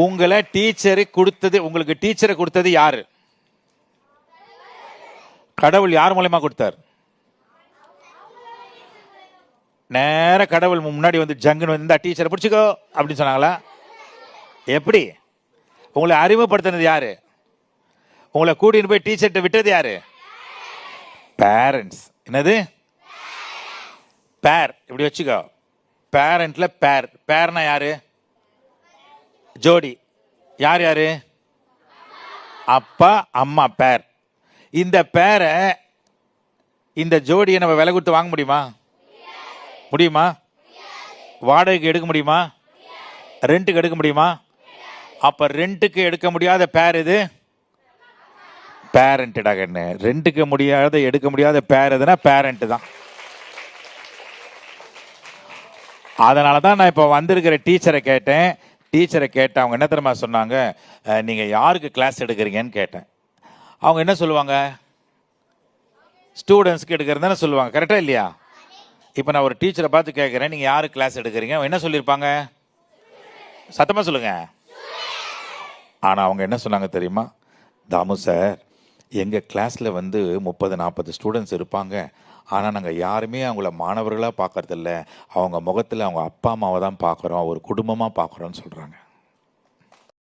உங்களை டீச்சரை கொடுத்தது, உங்களுக்கு டீச்சரை கொடுத்தது யாரு? கடவுள். யார் மூலமா கொடுத்தார்? நேர கடவுள் முன்னாடி வந்து ஜங்குன்னு வந்து டீச்சரை பிடிச்சிக்கோ அப்படின்னு சொன்னாங்களா? எப்படி? உங்களை அறிமுகப்படுத்தினது யாரு? உங்களை கூட்டிட்டு போய் டீச்சர்கிட்ட விட்டது யாரு? பேரண்ட்ஸ். என்னது? பேர். இப்படி வச்சுக்கோ. பேரண்ட்ல பேர். பேர்னா யாரு? ஜோடி. யார் யாரு? அப்பா அம்மா. பேர். இந்த பேரை, இந்த ஜோடியை நம்ம விலை கொடுத்து வாங்க முடியுமா? முடியுமா? வாடகைக்கு எடுக்க முடியுமா? ரெண்ட்டுக்கு எடுக்க முடியுமா? அப்ப ரெண்ட்டுக்கு எடுக்க முடியாத பேர் இது பேரண்டடா. கண்ணு, ரெண்ட்டுக்கு முடியாத எடுக்க முடியாத பேர் எதுனா பேரண்ட் தான். அதனால தான் நான் இப்போ வந்திருக்கிற டீச்சரை கேட்டேன். அவங்க என்ன தெரியுமா சொன்னாங்க? நீங்கள் யாருக்கு கிளாஸ் எடுக்கிறீங்கன்னு கேட்டேன். அவங்க என்ன சொல்லுவாங்க? ஸ்டூடெண்ட்ஸ்க்கு எடுக்கிறது தானே சொல்லுவாங்க. கரெக்டாக இல்லையா? இப்போ நான் ஒரு டீச்சரை பார்த்து கேட்குறேன், நீங்கள் யாருக்கு கிளாஸ் எடுக்கிறீங்க? என்ன சொல்லியிருப்பாங்க? சத்தமாக சொல்லுங்க. ஆனால் அவங்க என்ன சொன்னாங்க தெரியுமா? தாமு சார், எங்கள் கிளாஸில் வந்து 30-40 ஸ்டூடெண்ட்ஸ் இருப்பாங்க. ஆனால் நாங்கள் யாருமே அவங்கள மாணவர்களாக பார்க்கறதில்ல. அவங்க முகத்தில் அவங்க அப்பா அம்மாவை தான் பார்க்குறோம், ஒரு குடும்பமாக பார்க்குறோன்னு சொல்கிறாங்க.